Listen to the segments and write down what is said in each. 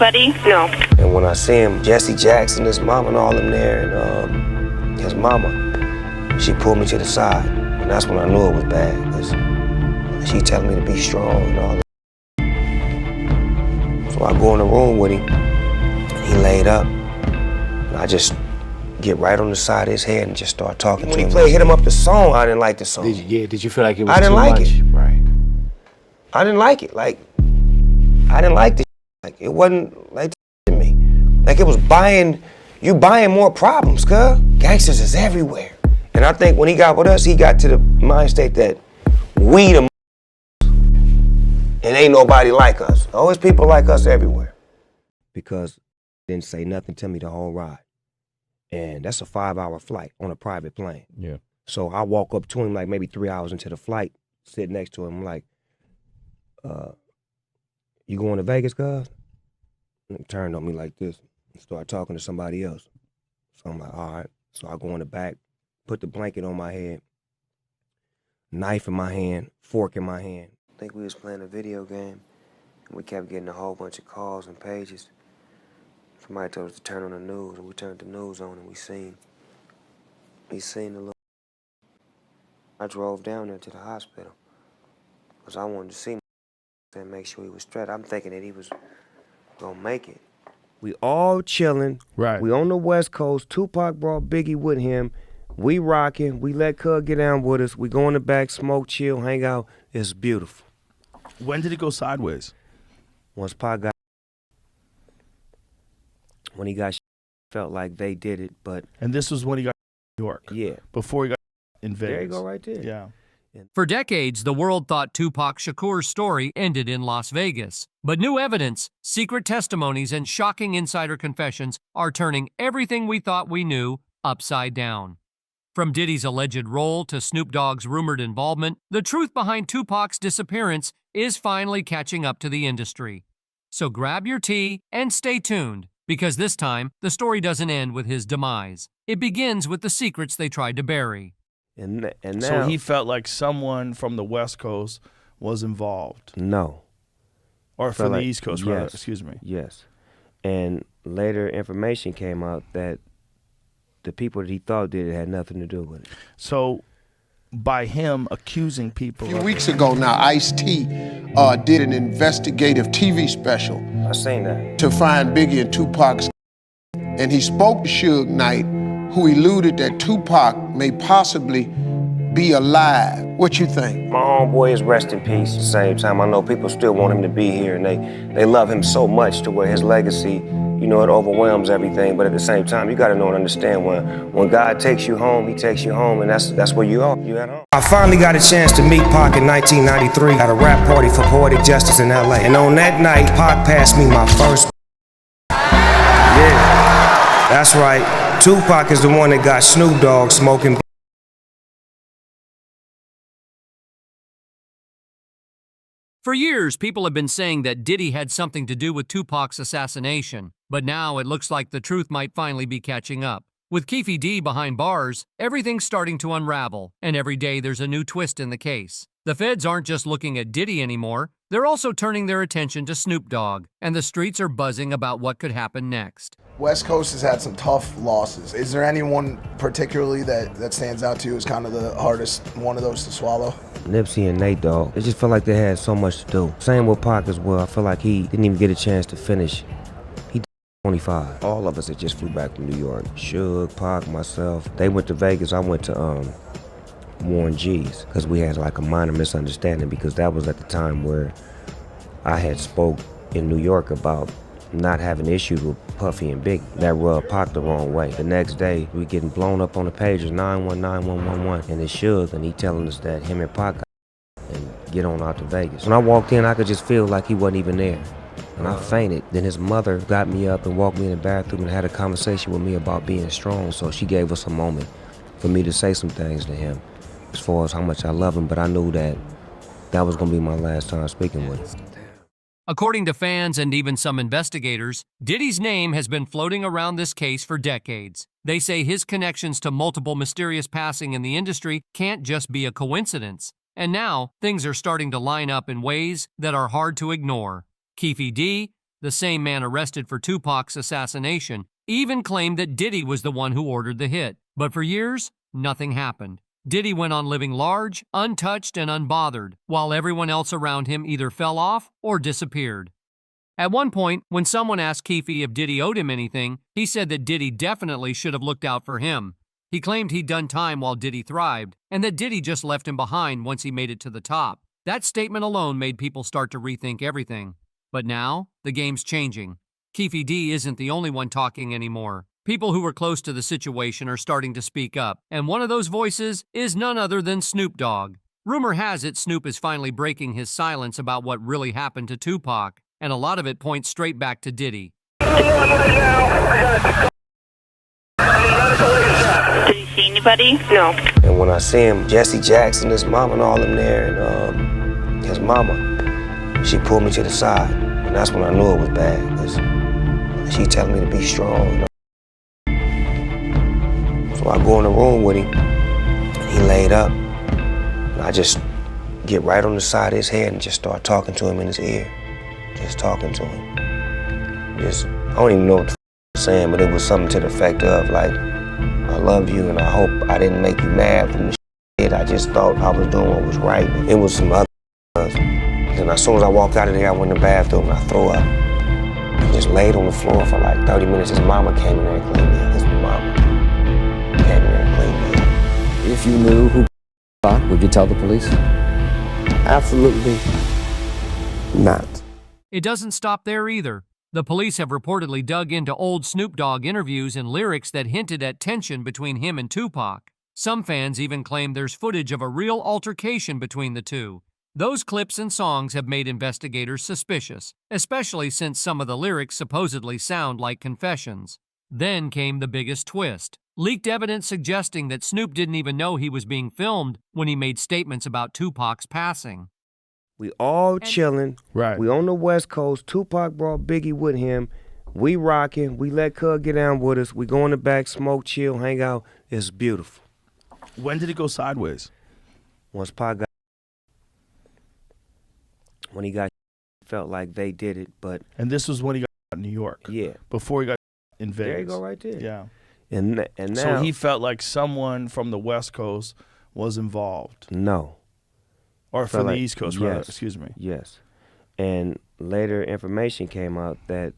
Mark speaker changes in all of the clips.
Speaker 1: anybody? No.
Speaker 2: And when I see him, Jesse Jackson, his mom and all them there, and his mama, she pulled me to the side. And that's when I knew it was bad, because she telling me to be strong and all that. So I go in the room with him, and he laid up, and I just get right on the side of his head and just start talking to him. When he played Hit 'Em Up the song, I didn't like the song.
Speaker 3: Did you feel like it was
Speaker 2: I didn't
Speaker 3: too
Speaker 2: like
Speaker 3: much?
Speaker 2: it.
Speaker 3: Right.
Speaker 2: I didn't like it. Like, I didn't like the like, it wasn't like to me. Like, it was you buying more problems, cuz. Gangsters is everywhere. And I think when he got with us, he got to the mind state that we the and ain't nobody like us. Always people like us everywhere. Because he didn't say nothing to me the whole ride. And that's a 5-hour flight on a private plane.
Speaker 4: Yeah.
Speaker 2: So I walk up to him like maybe 3 hours into the flight, sit next to him like, you going to Vegas, cuz? And he turned on me like this and started talking to somebody else. So I'm like, all right. So I go in the back, put the blanket on my head, knife in my hand, fork in my hand. I think we was playing a video game, and we kept getting a whole bunch of calls and pages. Somebody told us to turn on the news, and we turned the news on, and we seen the little. I drove down there to the hospital, because I wanted to see him and make sure he was straight. I'm thinking that he was gonna make it. We all chilling.
Speaker 4: Right.
Speaker 2: We on the West Coast. Tupac brought Biggie with him. We rocking. We let Cub get down with us. We go in the back, smoke, chill, hang out. It's beautiful.
Speaker 4: When did it go sideways?
Speaker 2: Once Pac got, when he got, felt like they did it, but
Speaker 4: And this was when he got to New York.
Speaker 2: yeah.
Speaker 4: Before he got in Vegas.
Speaker 2: There you go, right there.
Speaker 4: Yeah.
Speaker 5: For decades, the world thought Tupac Shakur's story ended in Las Vegas. But new evidence, secret testimonies, and shocking insider confessions are turning everything we thought we knew upside down. From Diddy's alleged role to Snoop Dogg's rumored involvement, the truth behind Tupac's disappearance is finally catching up to the industry. So grab your tea and stay tuned, because this time, the story doesn't end with his demise. It begins with the secrets they tried to bury.
Speaker 2: And now,
Speaker 4: So he felt like someone from the West Coast was involved.
Speaker 2: no.
Speaker 4: Or from
Speaker 2: Felt
Speaker 4: the
Speaker 2: like-
Speaker 4: East Coast, rather.
Speaker 2: yes,
Speaker 4: Excuse me.
Speaker 2: Yes. And later information came out that the people that he thought did it had nothing to do with it.
Speaker 4: So by him accusing people.
Speaker 6: A few weeks ago now, Ice-T did an investigative TV special
Speaker 2: I seen that.
Speaker 6: to find Biggie and Tupac's, and he spoke to Suge Knight, who alluded that Tupac may possibly be alive. What you think?
Speaker 2: My homeboy is rest in peace. At the same time, I know people still want him to be here, and they love him so much to where his legacy, you know, it overwhelms everything. But at the same time, you got to know and understand when God takes you home, he takes you home, and that's where you are. You at home. I finally got a chance to meet Pac in 1993 at a rap party for Poetic Justice in LA. And on that night, Pac passed me my first. Yeah, that's right. Tupac is the one that got Snoop Dogg smoking.
Speaker 5: For years, people have been saying that Diddy had something to do with Tupac's assassination, but now it looks like the truth might finally be catching up. With Keefe D behind bars, everything's starting to unravel, and every day there's a new twist in the case. The feds aren't just looking at Diddy anymore, they're also turning their attention to Snoop Dogg, and the streets are buzzing about what could happen next.
Speaker 7: West Coast has had some tough losses. Is there anyone particularly that stands out to you as kind of the hardest one of those to swallow?
Speaker 2: Nipsey and Nate Dogg. It just felt like they had so much to do. Same with Pac as well. I feel like he didn't even get a chance to finish. He 25. All of us that just flew back from New York. Suge, Pac, myself. They went to Vegas. I went to Warren G's because we had like a minor misunderstanding because that was at the time where I had spoke in New York about not having issues with Puffy and Big. That rubbed Pac the wrong way. The next day, we getting blown up on the pages, 919-111, and it's Suge, and he telling us that him and Pac got and get on out to Vegas. When I walked in, I could just feel like he wasn't even there. And I fainted. Then his mother got me up and walked me in the bathroom and had a conversation with me about being strong. So she gave us a moment for me to say some things to him as far as how much I love him, but I knew that that was gonna be my last time speaking with him.
Speaker 5: According to fans and even some investigators, Diddy's name has been floating around this case for decades. They say his connections to multiple mysterious passing in the industry can't just be a coincidence. And now, things are starting to line up in ways that are hard to ignore. Keefe D, The same man arrested for Tupac's assassination even claimed that Diddy was the one who ordered the hit. But for years, nothing happened. Diddy went on living large, untouched, and unbothered, while everyone else around him either fell off or disappeared. At one point, when someone asked Keefe if Diddy owed him anything, he said that Diddy definitely should have looked out for him. He claimed he'd done time while Diddy thrived, and that Diddy just left him behind once he made it to the top. That statement alone made people start to rethink everything. But now, the game's changing. Keefe D isn't the only one talking anymore. People who were close to the situation are starting to speak up, and one of those voices is none other than Snoop Dogg. Rumor has it Snoop is finally breaking his silence about what really happened to Tupac, and a lot of it points straight back to Diddy.
Speaker 1: Did you see anybody? No.
Speaker 2: And when I see him, Jesse Jackson, his mom and all them there, and his mama, she pulled me to the side. And that's when I knew it was bad, because she telling me to be strong. You know? So I go in the room with him, and he laid up. And I just get right on the side of his head and just start talking to him in his ear. Just talking to him. I don't even know what the was saying, but it was something to the effect of, like, I love you, and I hope I didn't make you mad from the shit. I just thought I was doing what was right. It was some other stuff. Then as soon as I walked out of there, I went in the bathroom and I threw up. I just laid on the floor for like 30 minutes. His mama came in there and cleaned me up. His mama came in there and cleaned me up.
Speaker 3: If you knew who Tupac, would you tell the police?
Speaker 2: Absolutely not.
Speaker 5: It doesn't stop there either. The police have reportedly dug into old Snoop Dogg interviews and lyrics that hinted at tension between him and Tupac. Some fans even claim there's footage of a real altercation between the two. Those clips and songs have made investigators suspicious, especially since some of the lyrics supposedly sound like confessions. Then came the biggest twist. Leaked evidence suggesting that Snoop didn't even know he was being filmed when he made statements about Tupac's passing.
Speaker 2: We all chilling.
Speaker 4: Right.
Speaker 2: We on the West Coast. Tupac brought Biggie with him. We rocking. We let Cub get down with us. We go in the back, smoke, chill, hang out. It's beautiful.
Speaker 4: When did it go sideways?
Speaker 2: Once Pac got, when he got, felt like they did it, but
Speaker 4: And this was when he got in New York.
Speaker 2: yeah,
Speaker 4: Before he got in Vegas.
Speaker 2: there you go, right there.
Speaker 4: Yeah.
Speaker 2: And now,
Speaker 4: So he felt like someone from the West Coast was involved.
Speaker 2: no.
Speaker 4: Or
Speaker 2: Felt
Speaker 4: from the
Speaker 2: like-
Speaker 4: East Coast, rather.
Speaker 2: yes.
Speaker 4: Excuse me.
Speaker 2: Yes. And later information came out that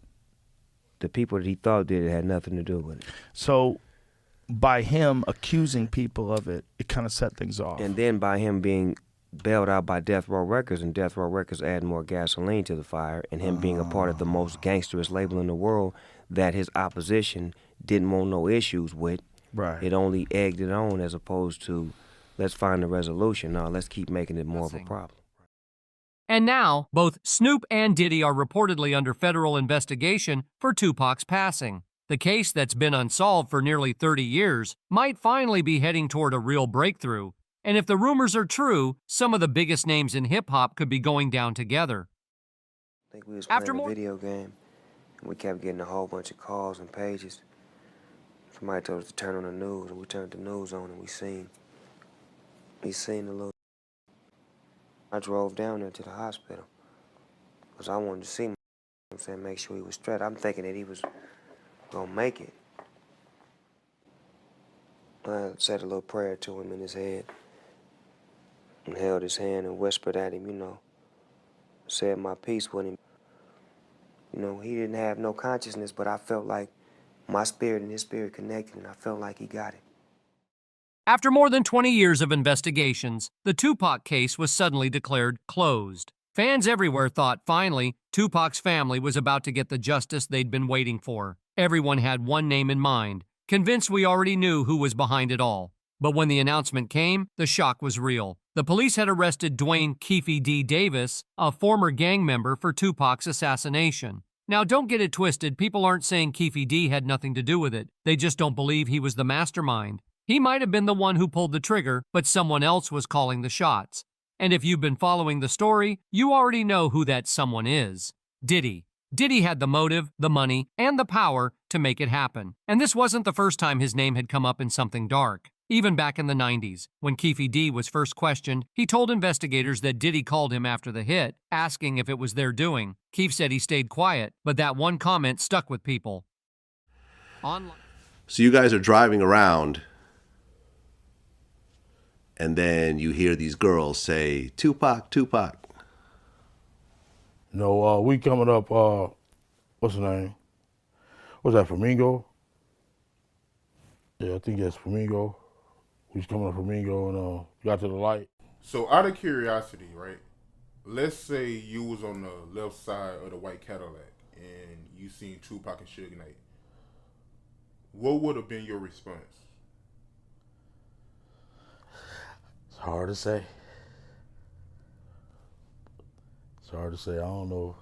Speaker 2: the people that he thought did it had nothing to do with it.
Speaker 4: So by him accusing people of it, it kind of set things off.
Speaker 2: And then by him being bailed out by Death Row Records, and Death Row Records adding more gasoline to the fire, and him being a part of the most gangsterous label in the world that his opposition didn't want no issues with,
Speaker 4: Right.
Speaker 2: it only egged it on as opposed to, let's find a resolution. No, let's keep making it more of a problem.
Speaker 5: And now, both Snoop and Diddy are reportedly under federal investigation for Tupac's passing. The case that's been unsolved for nearly 30 years might finally be heading toward a real breakthrough. And if the rumors are true, some of the biggest names in hip-hop could be going down together.
Speaker 2: I think we was
Speaker 5: After
Speaker 2: playing
Speaker 5: more-
Speaker 2: a video game, and we kept getting a whole bunch of calls and pages. Somebody told us to turn on the news, and we turned the news on, and we seen the little. I drove down there to the hospital because I wanted to see him. I'm saying, make sure he was straight. I'm thinking that he was gonna make it. I said a little prayer to him in his head and held his hand and whispered at him, you know, said my piece with him. You know, he didn't have no consciousness, but I felt like my spirit and his spirit connected, and I felt like he got it.
Speaker 5: After more than 20 years of investigations, the Tupac case was suddenly declared closed. Fans everywhere thought finally Tupac's family was about to get the justice they'd been waiting for. Everyone had one name in mind, convinced we already knew who was behind it all. But when the announcement came, the shock was real. The police had arrested Dwayne Keefe D. Davis, a former gang member, for Tupac's assassination. Now, don't get it twisted. People aren't saying Keefe D had nothing to do with it. They just don't believe he was the mastermind. He might have been the one who pulled the trigger, but someone else was calling the shots. And if you've been following the story, you already know who that someone is. Diddy. Diddy had the motive, the money, and the power to make it happen. And this wasn't the first time his name had come up in something dark. even back in the 90s. When Keefe D was first questioned, he told investigators that Diddy called him after the hit, asking if it was their doing. Keefe said he stayed quiet, but that one comment stuck with people.
Speaker 8: So you guys are driving around, and then you hear these girls say, Tupac, Tupac.
Speaker 9: No, we coming up, what's the name? What's that, Flamingo? Yeah, I think that's Flamingo. We was coming up Flamingo and got to the light.
Speaker 10: So out of curiosity, right? Let's say you was on the left side of the white Cadillac and you seen Tupac and Suge Knight. What would have been your response?
Speaker 9: It's hard to say. It's hard to say. I don't know.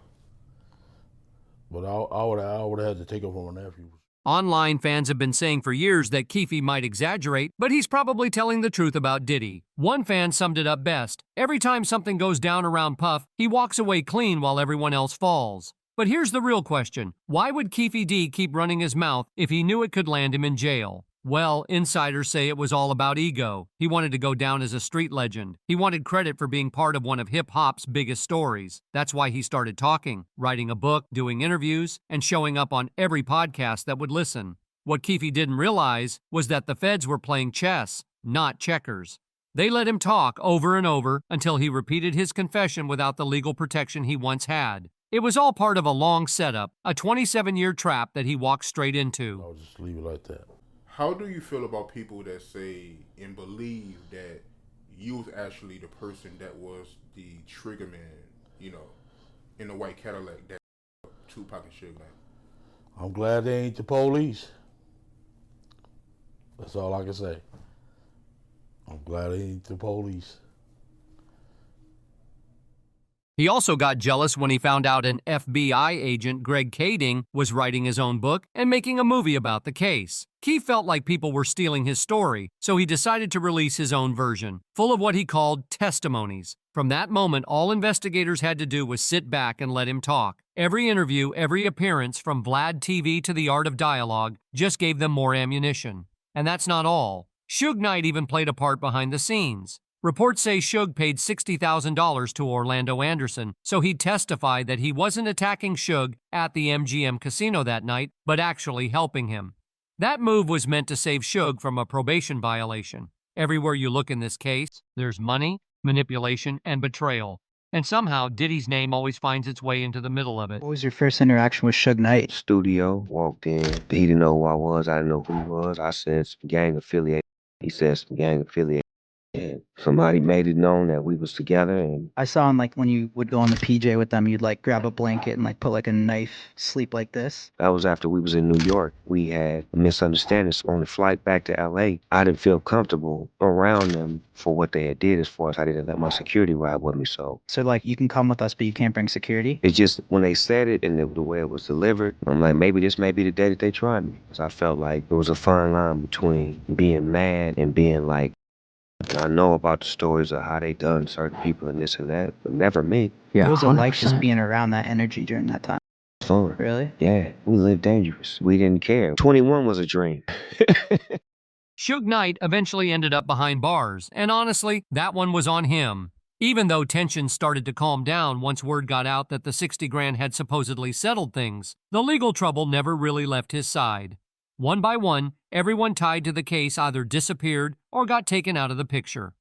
Speaker 9: But I would have had to take up on my nephew.
Speaker 5: Online fans have been saying for years that Keefe might exaggerate, but he's probably telling the truth about Diddy. One fan summed it up best. Every time something goes down around Puff, he walks away clean while everyone else falls. But here's the real question. Why would Keefe D keep running his mouth if he knew it could land him in jail? Well, insiders say it was all about ego. He wanted to go down as a street legend. He wanted credit for being part of one of hip-hop's biggest stories. That's why he started talking, writing a book, doing interviews, and showing up on every podcast that would listen. What Keefe didn't realize was that the feds were playing chess, not checkers. They let him talk over and over until he repeated his confession without the legal protection he once had. It was all part of a long setup, a 27-year trap that he walked straight into.
Speaker 9: I'll just leave it like that.
Speaker 10: How do you feel about people that say and believe that you was actually the person that was the trigger man, you know, in the white Cadillac that Tupac and Suge Knight?
Speaker 9: I'm glad they ain't the police. That's all I can say. I'm glad they ain't the police.
Speaker 5: He also got jealous when he found out an FBI agent, Greg Kading, was writing his own book and making a movie about the case. Keefe felt like people were stealing his story, so he decided to release his own version, full of what he called testimonies. From that moment, all investigators had to do was sit back and let him talk. Every interview, every appearance, from Vlad TV to The Art of Dialogue, just gave them more ammunition. And that's not all. Suge Knight even played a part behind the scenes. Reports say Suge paid $60,000 to Orlando Anderson, so he'd testify that he wasn't attacking Suge at the MGM casino that night, but actually helping him. That move was meant to save Suge from a probation violation. Everywhere you look in this case, there's money, manipulation, and betrayal. And somehow, Diddy's name always finds its way into the middle of it.
Speaker 11: What was your first interaction with Suge Knight?
Speaker 2: Studio, walked in. He didn't know who I was. I didn't know who he was. I said some gang affiliate. He said some gang affiliate. And somebody made it known that we was together. And
Speaker 11: I saw him like when you would go on the PJ with them, you'd like grab a blanket and like put like a knife, sleep like this.
Speaker 2: that was after we was in New York. We had a misunderstanding. So on the flight back to LA, I didn't feel comfortable around them for what they had did, as far as I didn't let my security ride with me. So
Speaker 11: like you can come with us, but you can't bring security?
Speaker 2: it's just when they said it and the way it was delivered, I'm like, maybe this may be the day that they tried me. Because I felt like there was a fine line between being mad and being like, I know about the stories of how they done certain people and this and that, but never me.
Speaker 11: Yeah, what was it like just being around that energy during that time?
Speaker 2: Fun.
Speaker 11: Really?
Speaker 2: Yeah, we lived dangerous. We didn't care. 21 was a dream.
Speaker 5: Suge Knight eventually ended up behind bars, and honestly, that one was on him. Even though tensions started to calm down once word got out that the 60 grand had supposedly settled things, the legal trouble never really left his side. One by one, everyone tied to the case either disappeared or got taken out of the picture.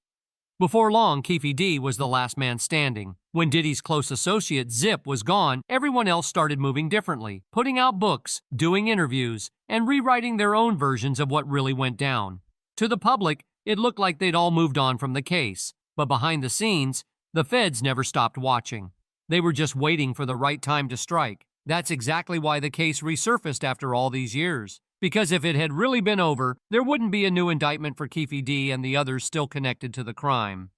Speaker 5: Before long, Keefe D was the last man standing. When Diddy's close associate, Zip, was gone, everyone else started moving differently, putting out books, doing interviews, and rewriting their own versions of what really went down. To the public, it looked like they'd all moved on from the case, but behind the scenes, the feds never stopped watching. They were just waiting for the right time to strike. That's exactly why the case resurfaced after all these years. Because if it had really been over, there wouldn't be a new indictment for Keefe D and the others still connected to the crime.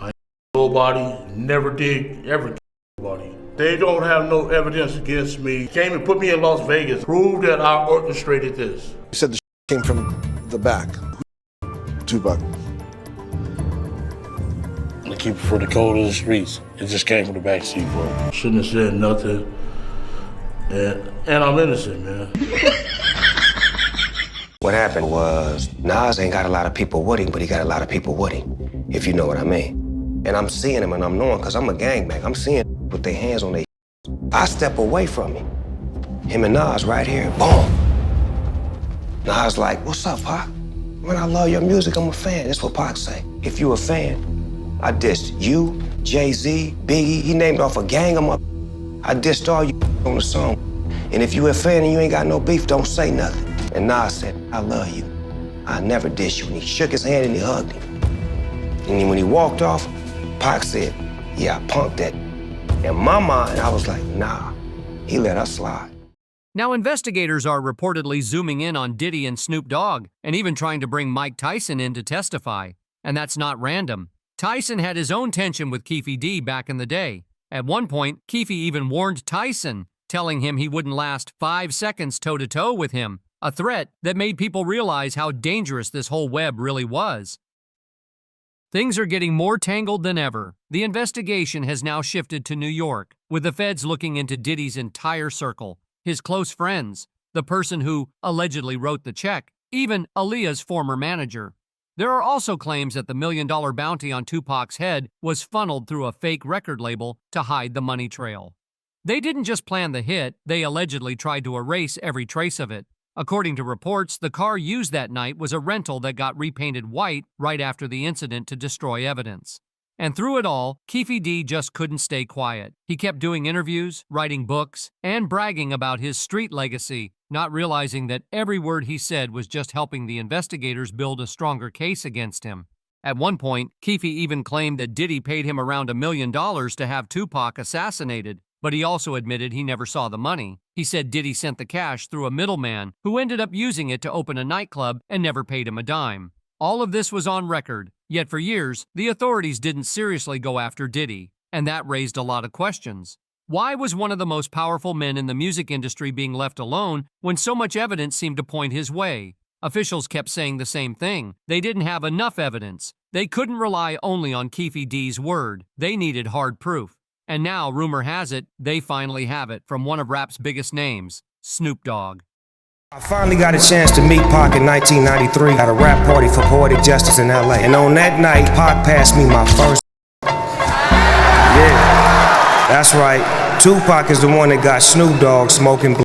Speaker 9: I ain't nobody, never did, ever nobody. They don't have no evidence against me. Came and put me in Las Vegas, proved that I orchestrated this.
Speaker 7: You said the came from the back. Tupac.
Speaker 9: To keep it for the code of the streets. It just came from the back seat, bro. Shouldn't have said nothing. And I'm innocent, man.
Speaker 2: What What happened was, Nas ain't got a lot of people with him, but he got a lot of people with him, if you know what I mean. And I'm seeing him and I'm knowing, because I'm a gangbang. I'm seeing with their hands on their. I step away from him. Him and Nas right here, boom. Nas like, what's up, Pac? Man, I love your music, I'm a fan. That's what Pac say. If you a fan, I dissed you, Jay-Z, Biggie, he named off a gang of them. I dissed all you on the song. And if you a fan and you ain't got no beef, don't say nothing. And Nas said, I love you. I never diss you. And he shook his hand and he hugged him. And then when he walked off, Pac said, yeah, I punked that. In my mind, I was like, nah, he let us slide.
Speaker 5: Now, investigators are reportedly zooming in on Diddy and Snoop Dogg, and even trying to bring Mike Tyson in to testify. And that's not random. Tyson had his own tension with Keefe D back in the day. At one point, Keefe even warned Tyson, telling him he wouldn't last 5 seconds toe-to-toe with him, a threat that made people realize how dangerous this whole web really was. Things are getting more tangled than ever. The investigation has now shifted to New York, with the feds looking into Diddy's entire circle. His close friends, the person who allegedly wrote the check, even Aaliyah's former manager. There are also claims that the $1 million bounty on Tupac's head was funneled through a fake record label to hide the money trail. They didn't just plan the hit, they allegedly tried to erase every trace of it. According to reports, the car used that night was a rental that got repainted white right after the incident to destroy evidence. And through it all, Keefe D just couldn't stay quiet. He kept doing interviews, writing books, and bragging about his street legacy, not realizing that every word he said was just helping the investigators build a stronger case against him. At one point, Keefe even claimed that Diddy paid him around $1 million to have Tupac assassinated, but he also admitted he never saw the money. He said Diddy sent the cash through a middleman who ended up using it to open a nightclub and never paid him a dime. All of this was on record, yet for years, the authorities didn't seriously go after Diddy, and that raised a lot of questions. Why was one of the most powerful men in the music industry being left alone when so much evidence seemed to point his way? Officials kept saying the same thing. They didn't have enough evidence. They couldn't rely only on Keefe D's word. They needed hard proof. And now, rumor has it, they finally have it from one of rap's biggest names, Snoop Dogg.
Speaker 2: I finally got a chance to meet Pac in 1993 at a rap party for Poetic Justice in LA. And on that night, Pac passed me my first. Yeah, that's right. Tupac is the one that got Snoop Dogg smoking.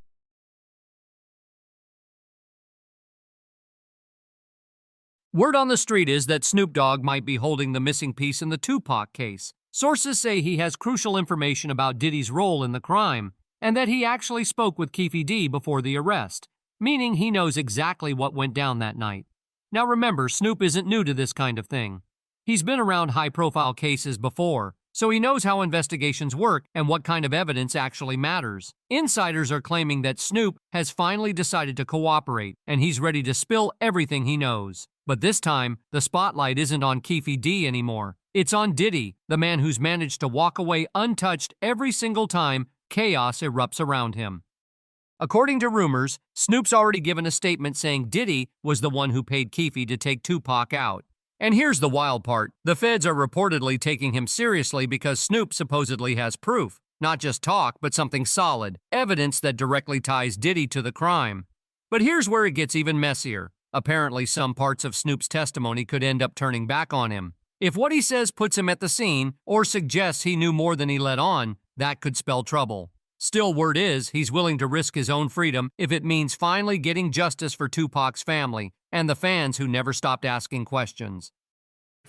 Speaker 5: Word on the street is that Snoop Dogg might be holding the missing piece in the Tupac case. Sources say he has crucial information about Diddy's role in the crime, and that he actually spoke with Keefe D before the arrest, meaning he knows exactly what went down that night. Now remember, Snoop isn't new to this kind of thing. He's been around high-profile cases before, so he knows how investigations work and what kind of evidence actually matters. Insiders are claiming that Snoop has finally decided to cooperate, and he's ready to spill everything he knows. But this time, the spotlight isn't on Keefe D anymore. It's on Diddy, the man who's managed to walk away untouched every single time chaos erupts around him. According to rumors, Snoop's already given a statement saying Diddy was the one who paid Keefe to take Tupac out. And here's the wild part. The feds are reportedly taking him seriously because Snoop supposedly has proof. Not just talk, but something solid. Evidence that directly ties Diddy to the crime. But here's where it gets even messier. Apparently, some parts of Snoop's testimony could end up turning back on him. If what he says puts him at the scene, or suggests he knew more than he let on, that could spell trouble. Still, word is he's willing to risk his own freedom if it means finally getting justice for Tupac's family and the fans who never stopped asking questions.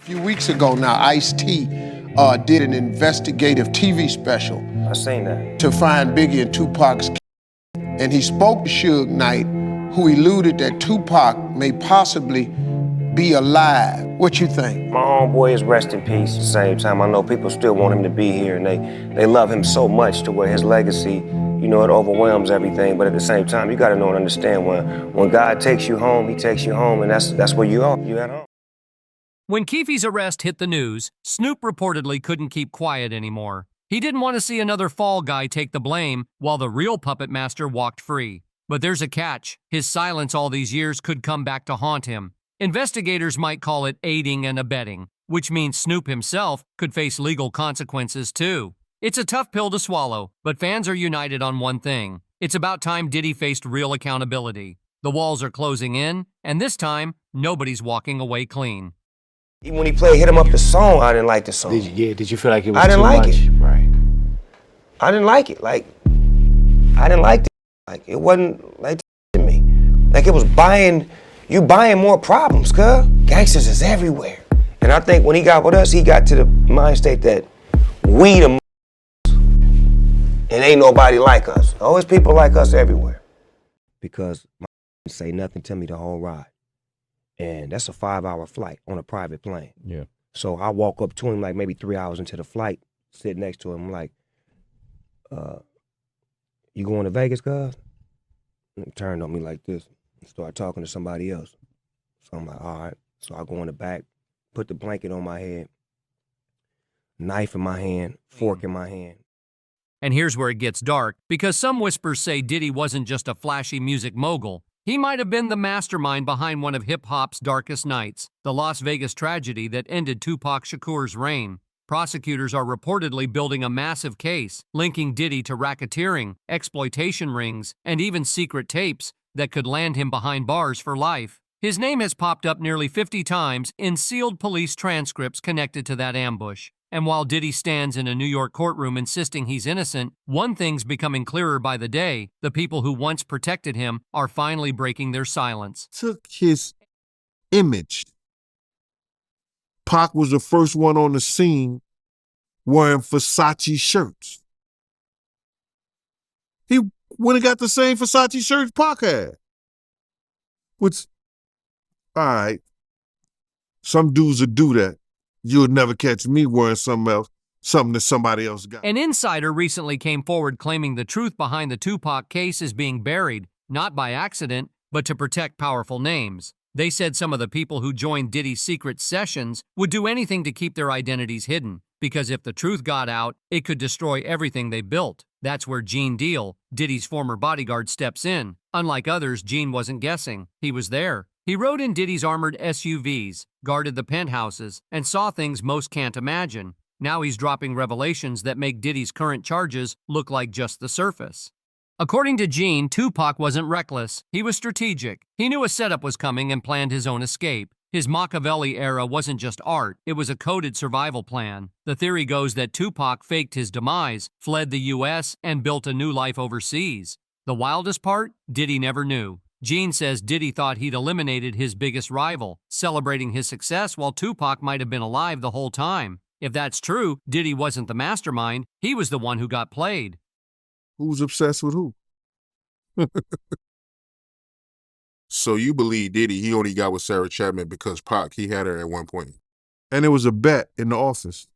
Speaker 6: A few weeks ago now, Ice-T did an investigative TV special.
Speaker 2: I seen that.
Speaker 6: To find Biggie and Tupac's and he spoke to Suge Knight, who alluded that Tupac may possibly be alive. What you think?
Speaker 2: My homeboy is rest in peace. At the same time, I know people still want him to be here, and they love him so much to where his legacy, it overwhelms everything. But at the same time, you got to know and understand when God takes you home, He takes you home, and that's where you are. You at home.
Speaker 5: When Keefe's arrest hit the news, Snoop reportedly couldn't keep quiet anymore. He didn't want to see another fall guy take the blame while the real puppet master walked free. But there's a catch. His silence all these years could come back to haunt him. Investigators might call it aiding and abetting, which means Snoop himself could face legal consequences too. It's a tough pill to swallow, but fans are united on one thing. It's about time Diddy faced real accountability. The walls are closing in, and this time, nobody's walking away clean.
Speaker 2: Even when he played Hit 'Em Up the song, I didn't like the song.
Speaker 3: Did you feel like it was
Speaker 2: I didn't
Speaker 3: too
Speaker 2: like
Speaker 3: much?
Speaker 2: it.
Speaker 3: Right.
Speaker 2: I didn't like it. Like, I didn't like it. Like, it wasn't like to me. Like, it was you buying more problems, cuz. Gangsters is everywhere. And I think when he got with us, he got to the mind state that we the and ain't nobody like us. Always people like us everywhere. Because my say nothing to me the whole ride. And that's a 5-hour flight on a private plane.
Speaker 3: Yeah.
Speaker 2: So I walk up to him like maybe 3 hours into the flight, sit next to him like, you going to Vegas, cuz? And he turned on me like this and started talking to somebody else. So I'm like, all right. So I go in the back, put the blanket on my head, knife in my hand, fork in my hand.
Speaker 5: And here's where it gets dark, because some whispers say Diddy wasn't just a flashy music mogul. He might have been the mastermind behind one of hip-hop's darkest nights, the Las Vegas tragedy that ended Tupac Shakur's reign. Prosecutors are reportedly building a massive case, linking Diddy to racketeering, exploitation rings, and even secret tapes that could land him behind bars for life. His name has popped up nearly 50 times in sealed police transcripts connected to that ambush. And while Diddy stands in a New York courtroom insisting he's innocent, one thing's becoming clearer by the day: the people who once protected him are finally breaking their silence.
Speaker 12: Took his image. Pac was the first one on the scene wearing Versace shirts. He went and got the same Versace shirts Pac had. Which, all right, some dudes would do that. You'll never catch me wearing something else, something that somebody else got.
Speaker 5: An insider recently came forward claiming the truth behind the Tupac case is being buried, not by accident, but to protect powerful names. They said some of the people who joined Diddy's secret sessions would do anything to keep their identities hidden, because if the truth got out, it could destroy everything they built. That's where Gene Deal, Diddy's former bodyguard, steps in. Unlike others, Gene wasn't guessing. He was there. He rode in Diddy's armored SUVs, guarded the penthouses, and saw things most can't imagine. Now he's dropping revelations that make Diddy's current charges look like just the surface. According to Gene, Tupac wasn't reckless. He was strategic. He knew a setup was coming and planned his own escape. His Machiavelli era wasn't just art, it was a coded survival plan. The theory goes that Tupac faked his demise, fled the U.S., and built a new life overseas. The wildest part? Diddy never knew. Gene says Diddy thought he'd eliminated his biggest rival, celebrating his success while Tupac might have been alive the whole time. If that's true, Diddy wasn't the mastermind, he was the one who got played.
Speaker 12: Who's obsessed with who? So you believe Diddy, he only got with Sarah Chapman because Pac, he had her at one point. And it was a bet in the office.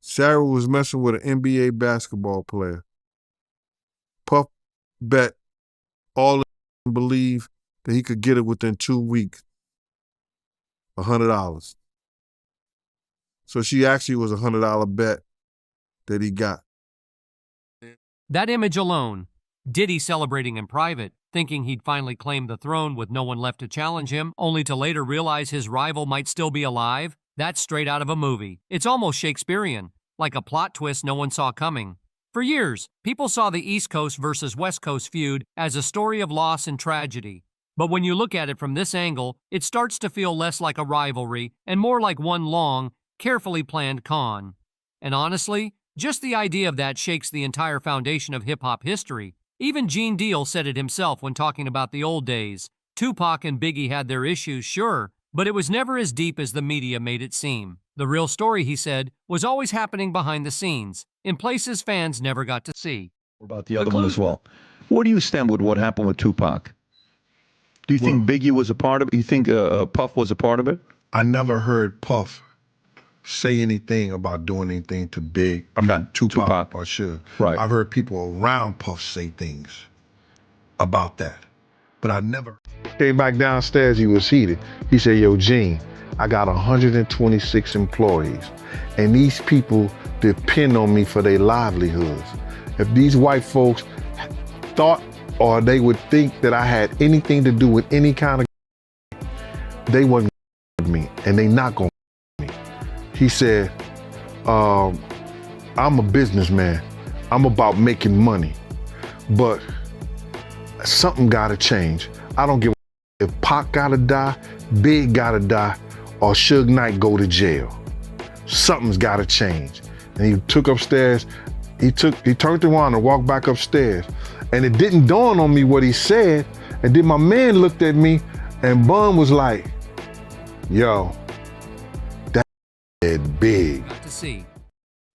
Speaker 12: Sarah was messing with an NBA basketball player. Puff bet all of them believe that he could get it within 2 weeks. $100. So she actually was a $100 bet that he got.
Speaker 5: That image alone, Diddy celebrating in private, thinking he'd finally claimed the throne with no one left to challenge him, only to later realize his rival might still be alive, that's straight out of a movie. It's almost Shakespearean, like a plot twist no one saw coming. For years, people saw the East Coast versus West Coast feud as a story of loss and tragedy. But when you look at it from this angle, it starts to feel less like a rivalry and more like one long, carefully planned con. And honestly, just the idea of that shakes the entire foundation of hip-hop history. Even Gene Deal said it himself when talking about the old days. Tupac and Biggie had their issues, sure, but it was never as deep as the media made it seem. The real story, he said, was always happening behind the scenes, in places fans never got to see.
Speaker 13: About the other one as well. Where do you stand with what happened with Tupac? Do you think Biggie was a part of it? You think Puff was a part of it?
Speaker 12: I never heard Puff say anything about doing anything to Tupac or Suge.
Speaker 13: Right.
Speaker 12: I've heard people around Puff say things about that, but I never. Came back downstairs, he was heated. He said, yo, Gene, I got 126 employees, and these people depend on me for their livelihoods. If these white folks thought or they would think that I had anything to do with any kind of, they wouldn't with me, and they not gonna with me. He said, I'm a businessman. I'm about making money, but something gotta change. I don't give a if Pac gotta die, Big gotta die, or Suge Knight go to jail. Something's gotta change. And he took upstairs, he turned around and walked back upstairs. And it didn't dawn on me what he said. And then my man looked at me and Bun was like, yo, that big.
Speaker 5: To see.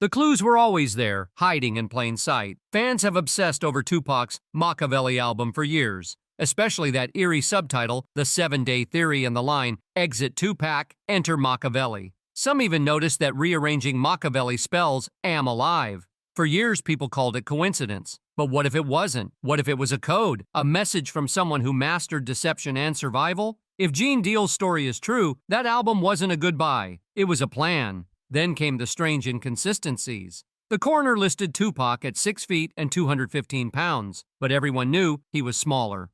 Speaker 5: The clues were always there, hiding in plain sight. Fans have obsessed over Tupac's Machiavelli album for years, especially that eerie subtitle, The 7-Day Theory, and the line, Exit Tupac, Enter Machiavelli. Some even noticed that rearranging Machiavelli spells am alive. For years, people called it coincidence. But what if it wasn't? What if it was a code, a message from someone who mastered deception and survival? If Gene Deal's story is true, that album wasn't a goodbye. It was a plan. Then came the strange inconsistencies. The coroner listed Tupac at 6 feet and 215 pounds, but everyone knew he was smaller.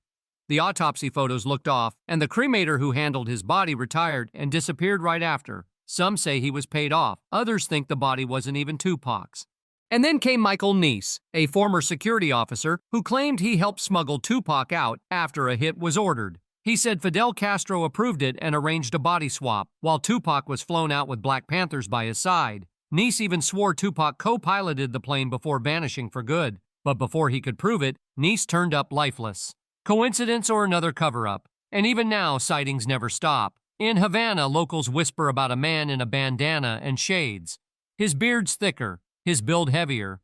Speaker 5: The autopsy photos looked off, and the cremator who handled his body retired and disappeared right after. Some say he was paid off. Others think the body wasn't even Tupac's. And then came Michael Neese, a former security officer who claimed he helped smuggle Tupac out after a hit was ordered. He said Fidel Castro approved it and arranged a body swap, while Tupac was flown out with Black Panthers by his side. Neese even swore Tupac co-piloted the plane before vanishing for good. But before he could prove it, Neese turned up lifeless. Coincidence or another cover-up? And even now, sightings never stop. In Havana, locals whisper about a man in a bandana and shades. His beard's thicker, his build heavier.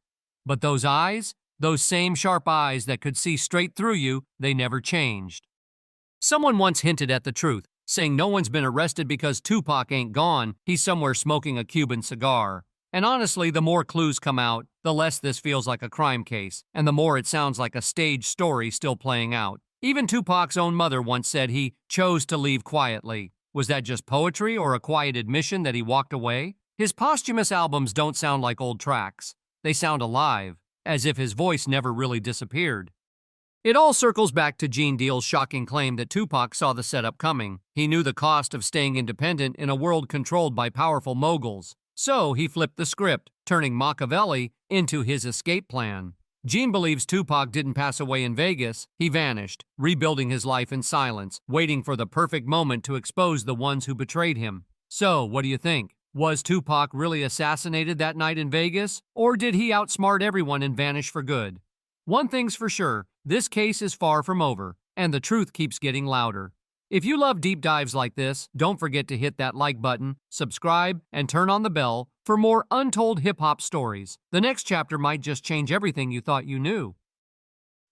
Speaker 5: But those eyes, those same sharp eyes that could see straight through you, they never changed. Someone once hinted at the truth, saying no one's been arrested because Tupac ain't gone, he's somewhere smoking a Cuban cigar. And honestly, the more clues come out, the less this feels like a crime case, and the more it sounds like a staged story still playing out. Even Tupac's own mother once said he chose to leave quietly. Was that just poetry or a quiet admission that he walked away? His posthumous albums don't sound like old tracks. They sound alive, as if his voice never really disappeared. It all circles back to Gene Deal's shocking claim that Tupac saw the setup coming. He knew the cost of staying independent in a world controlled by powerful moguls. So he flipped the script, turning Machiavelli into his escape plan. Gene believes Tupac didn't pass away in Vegas. He vanished, rebuilding his life in silence, waiting for the perfect moment to expose the ones who betrayed him. So, what do you think? Was Tupac really assassinated that night in Vegas? Or did he outsmart everyone and vanish for good? One thing's for sure, this case is far from over, and the truth keeps getting louder. If you love deep dives like this, don't forget to hit that like button, subscribe, and turn on the bell for more untold hip-hop stories. The next chapter might just change everything you thought you knew.